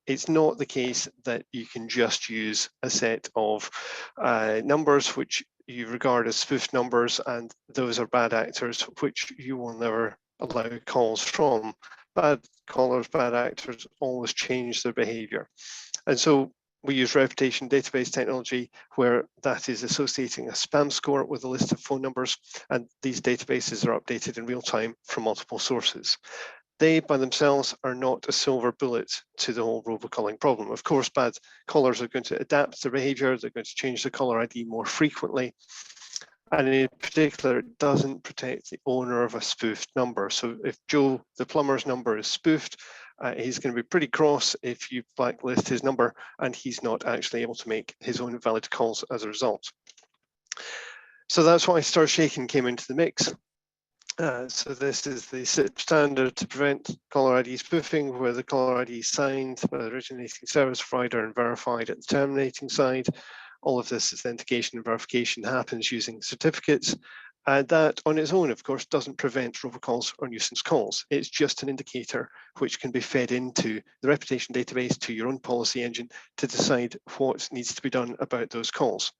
it's not the case that you can just use a set of numbers which you regard as spoof numbers, and those are bad actors which you will never allow calls from. Bad callers, bad actors always change their behavior. And so we use reputation database technology, where that is associating a spam score with a list of phone numbers, and these databases are updated in real time from multiple sources. They by themselves are not a silver bullet to the whole robocalling problem. Of course, bad callers are going to adapt their behavior, they're going to change the caller ID more frequently. And in particular, it doesn't protect the owner of a spoofed number. So if Joe, the plumber's number, is spoofed, he's going to be pretty cross if you blacklist his number, and he's not actually able to make his own valid calls as a result. So that's why StarShaken came into the mix. So this is the SIP standard to prevent caller ID spoofing, where the caller ID is signed by the originating service provider and verified at the terminating side. All of this authentication and verification happens using certificates. That on its own, of course, doesn't prevent robocalls or nuisance calls. It's just an indicator which can be fed into the reputation database to your own policy engine to decide what needs to be done about those calls.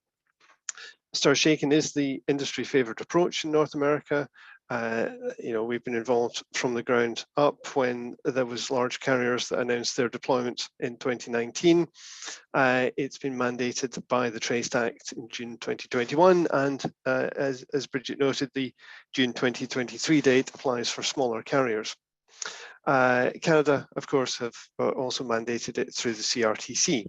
Star shaking is the industry favorite approach in North America. We've been involved from the ground up when there was large carriers that announced their deployment in 2019. It's been mandated by the Traced Act in June 2021, and as Bridget noted, the June 2023 date applies for smaller carriers. Canada, of course, have also mandated it through the CRTC.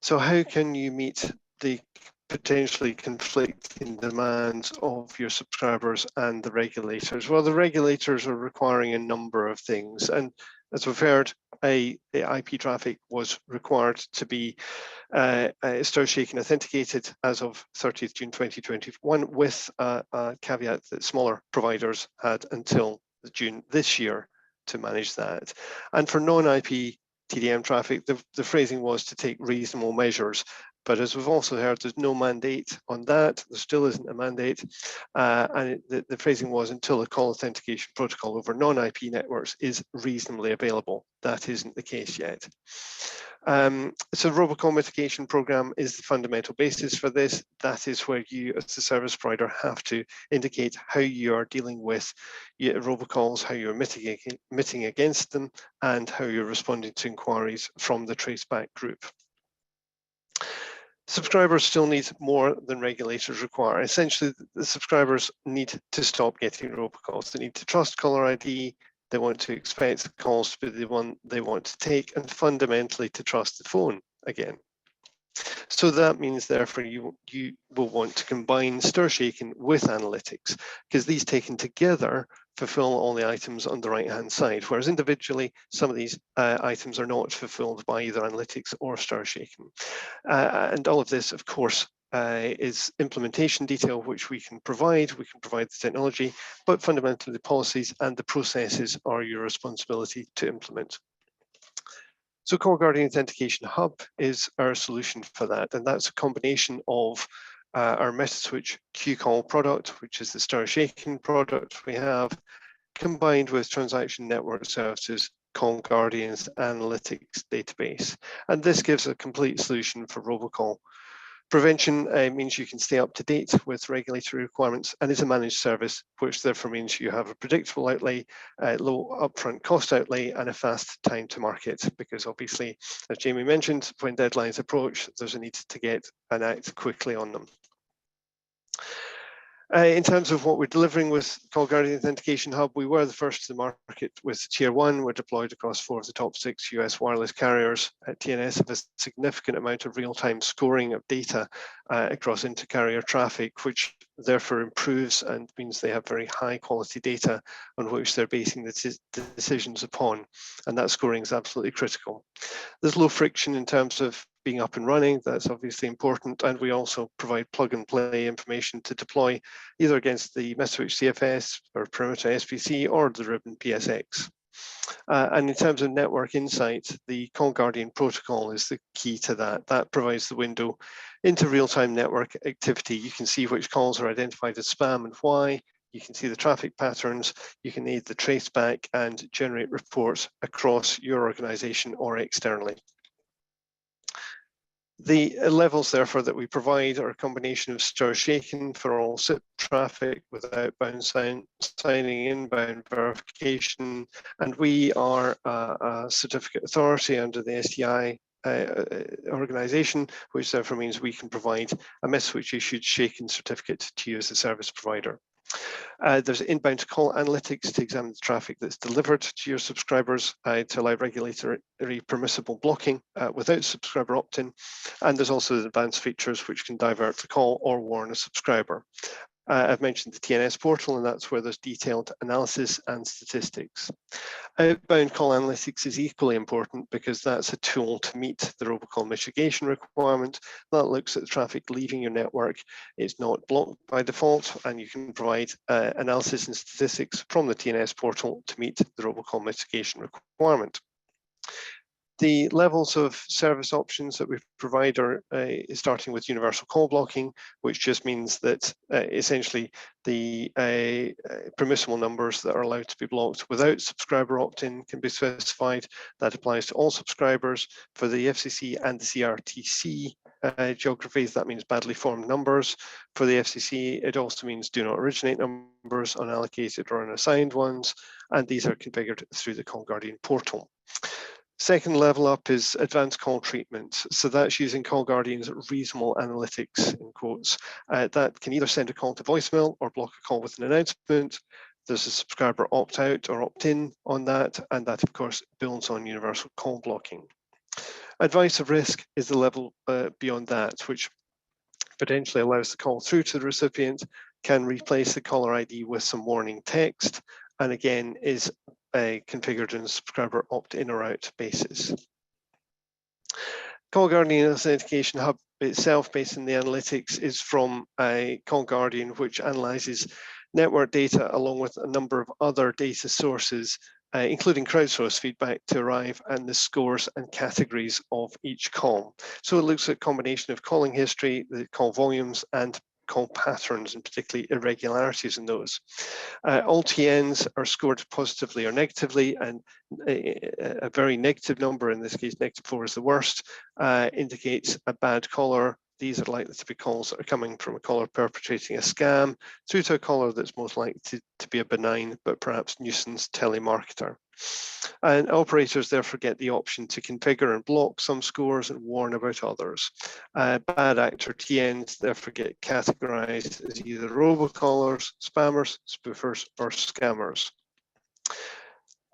So how can you meet the potentially conflicting demands of your subscribers and the regulators? Well, the regulators are requiring a number of things. And as we've heard, the IP traffic was required to be Star shaking authenticated as of 30th June 2021, with a caveat that smaller providers had until June this year to manage that. And for non-IP TDM traffic, the phrasing was to take reasonable measures. But as we've also heard, there's no mandate on that. There still isn't a mandate. The phrasing was until the call authentication protocol over non-IP networks is reasonably available. That isn't the case yet. So Robocall Mitigation program is the fundamental basis for this. That is where you as the service provider have to indicate how you are dealing with robocalls, how you're mitigating against them, and how you're responding to inquiries from the traceback group. Subscribers still need more than regulators require. Essentially, the subscribers need to stop getting robocalls. They need to trust caller ID. They want to expect the calls to be the one they want to take, and fundamentally to trust the phone again. So that means, therefore, you will want to combine stir shaking with analytics, because these taken together fulfill all the items on the right-hand side, whereas individually, some of these items are not fulfilled by either analytics or stir shaking. And all of this, of course, is implementation detail, which we can provide. We can provide the technology, but fundamentally the policies and the processes are your responsibility to implement. So Call Guardian Authentication Hub is our solution for that, and that's a combination of our Metaswitch QCall product, which is the star shaking product we have, combined with Transaction Network Services Call Guardian's analytics database. And this gives a complete solution for robocall prevention. Means you can stay up to date with regulatory requirements, and it's a managed service, which therefore means you have a predictable outlay, low upfront cost outlay, and a fast time to market, because obviously, as Jamie mentioned, when deadlines approach, there's a need to get and act quickly on them. In terms of what we're delivering with Call Guardian Authentication Hub, we were the first to the market with Tier 1. We're deployed across 4 of the top 6 US wireless carriers. TNS have a significant amount of real-time scoring of data across inter-carrier traffic, which therefore improves and means they have very high quality data on which they're basing the decisions upon. And that scoring is absolutely critical. There's low friction in terms of being up and running. That's obviously important. And we also provide plug and play information to deploy either against the Metaswitch CFS or perimeter SPC or the Ribbon PSX. And in terms of network insight, the Call Guardian protocol is the key to that. That provides the window into real-time network activity. You can see which calls are identified as spam and why. You can see the traffic patterns. You can aid the traceback and generate reports across your organization or externally. The levels, therefore, that we provide are a combination of stir shaking for all SIP traffic with outbound signing, inbound verification, and we are a certificate authority under the STI organization, which therefore means we can provide a Metaswitch issued shaken certificate to you as a service provider. There's inbound call analytics to examine the traffic that's delivered to your subscribers to allow regulatory permissible blocking without subscriber opt-in. And there's also the advanced features which can divert the call or warn a subscriber. I've mentioned the TNS portal, and that's where there's detailed analysis and statistics. Outbound call analytics is equally important because that's a tool to meet the robocall mitigation requirement. That looks at the traffic leaving your network. It's not blocked by default, and you can provide analysis and statistics from the TNS portal to meet the robocall mitigation requirement. The levels of service options that we provide are starting with universal call blocking, which just means that essentially the permissible numbers that are allowed to be blocked without subscriber opt-in can be specified. That applies to all subscribers. For the FCC and the CRTC geographies, that means badly formed numbers. For the FCC, it also means do not originate numbers, unallocated or unassigned ones, and these are configured through the Call Guardian portal. Second level up is advanced call treatment. So that's using Call Guardian's reasonable analytics, in quotes, that can either send a call to voicemail or block a call with an announcement. There's a subscriber opt-out or opt-in on that, and that, of course, builds on universal call blocking. Advice of risk is the level beyond that, which potentially allows the call through to the recipient, can replace the caller ID with some warning text, and again, is configured in a subscriber opt-in or out basis. Call Guardian Authentication Hub itself, based on the analytics, is from Call Guardian, which analyzes network data along with a number of other data sources, including crowdsourced feedback to arrive and the scores and categories of each call. So it looks at a combination of calling history, the call volumes, and call patterns, and particularly irregularities in those. All TNs are scored positively or negatively, and a very negative number, in this case -4 is the worst, indicates a bad caller. These are likely to be calls that are coming from a caller perpetrating a scam through to a caller that's most likely to be a benign but perhaps nuisance telemarketer. And operators therefore get the option to configure and block some scores and warn about others. Bad actor TNs therefore get categorized as either robocallers, spammers, spoofers, or scammers.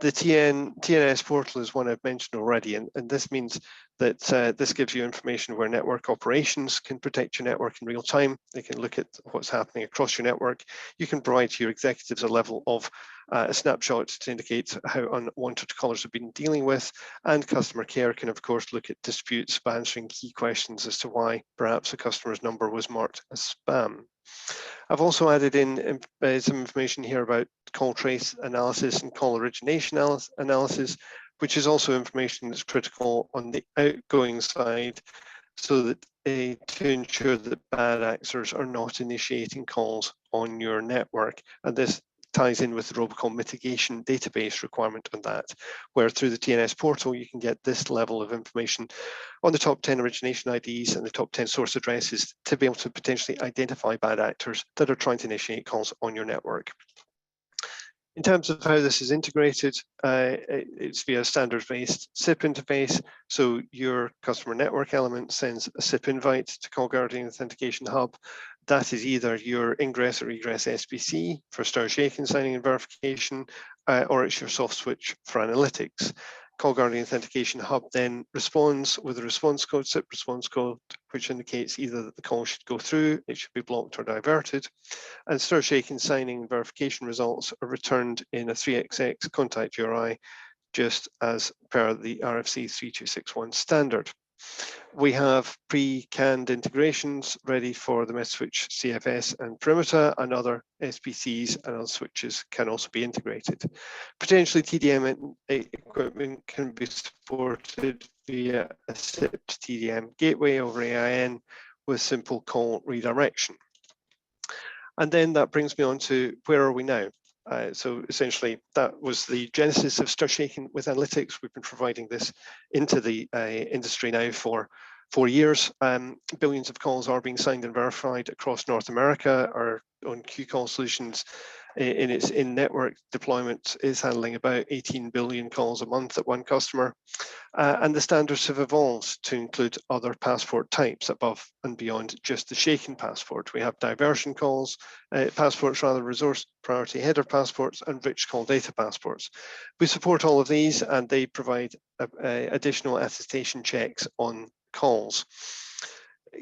The TNS portal is one I've mentioned already, and this means that this gives you information where network operations can protect your network in real time. They can look at what's happening across your network. You can provide to your executives a level of a snapshot to indicate how unwanted callers have been dealing with, and customer care can of course look at disputes by answering key questions as to why perhaps a customer's number was marked as spam. I've also added in some information here about call trace analysis and call origination analysis, which is also information that's critical on the outgoing side, so that to ensure that bad actors are not initiating calls on your network. And this ties in with the Robocall Mitigation database requirement on that, where through the TNS portal, you can get this level of information on the top 10 origination IDs and the top 10 source addresses to be able to potentially identify bad actors that are trying to initiate calls on your network. In terms of how this is integrated, it's via standards-based SIP interface. So your customer network element sends a SIP invite to Call Guardian Authentication Hub. That is either your ingress or egress SBC for StarShaken signing and verification, or it's your soft switch for analytics. Call Guardian Authentication Hub then responds with a response code, SIP response code, which indicates either that the call should go through, it should be blocked or diverted. And StarShaken signing and verification results are returned in a 3xx contact URI, just as per the RFC 3261 standard. We have pre-canned integrations ready for the Metaswitch CFS and Perimeter, and other SPCs and other switches can also be integrated. Potentially TDM equipment can be supported via a SIP TDM gateway over AIN with simple call redirection. And then that brings me on to where are we now? So essentially, that was the genesis of StarShaken with analytics. We've been providing this into the industry now for 4 years. Billions of calls are being signed and verified across North America. Our own QCall solutions in its in-network deployment is handling about 18 billion calls a month at one customer. And the standards have evolved to include other passport types above and beyond just the shaken passport. We have diversion calls, passports rather, resource priority header passports, and rich call data passports. We support all of these, and they provide additional attestation checks on calls.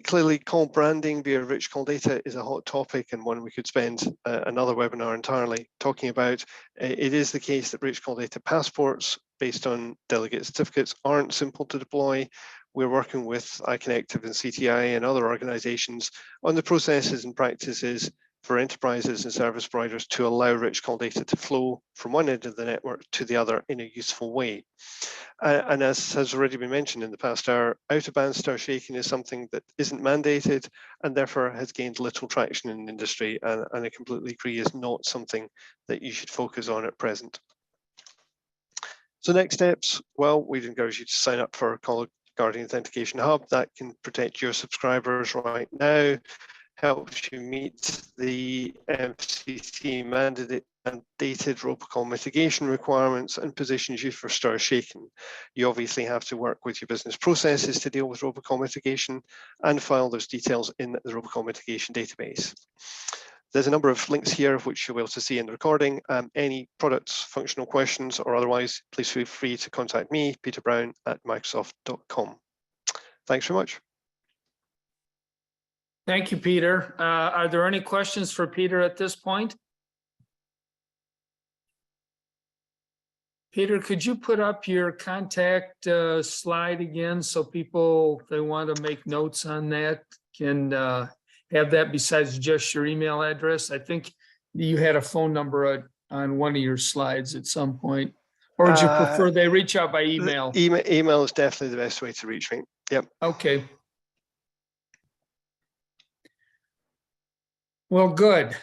Clearly, call branding via rich call data is a hot topic and one we could spend another webinar entirely talking about. It is the case that rich call data passports based on delegate certificates aren't simple to deploy. We're working with iConnective and CTI and other organizations on the processes and practices for enterprises and service providers to allow rich call data to flow from one end of the network to the other in a useful way. And as has already been mentioned in the past hour, out-of-band star shaking is something that isn't mandated and therefore has gained little traction in the industry, and I completely agree is not something that you should focus on at present. So next steps, well, we'd encourage you to sign up for Call Guardian Authentication Hub. That can protect your subscribers right now, helps you meet the FCC mandated Robocall mitigation requirements, and positions you for star shaking. You obviously have to work with your business processes to deal with Robocall mitigation and file those details in the Robocall mitigation database. There's a number of links here which you'll be able to see in the recording. Any products, functional questions or otherwise, please feel free to contact me, Peter Brown at Microsoft.com. Thanks very much. Thank you, Peter. Are there any questions for Peter at this point? Peter, could you put up your contact slide again so people, if they want to make notes on that, can have that besides just your email address? I think you had a phone number on one of your slides at some point. Or would you prefer they reach out by email? Email is definitely the best way to reach me. Yep. Okay. Well, good.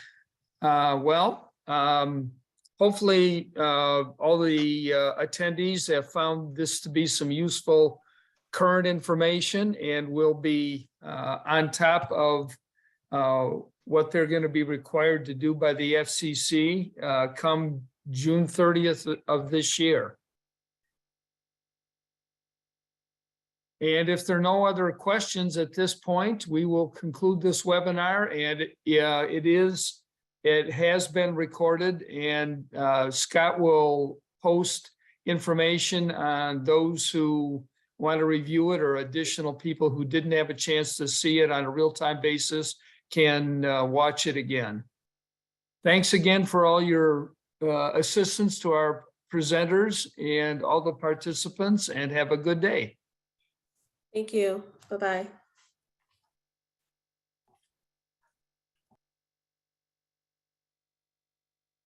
Hopefully all the attendees have found this to be some useful current information and will be on top of what they're going to be required to do by the FCC come June 30th of this year. And if there are no other questions at this point, we will conclude this webinar. And it has been recorded, and Scott will post information on those who want to review it, or additional people who didn't have a chance to see it on a real-time basis can watch it again. Thanks again for all your assistance to our presenters and all the participants, and have a good day. Thank you. Bye-bye.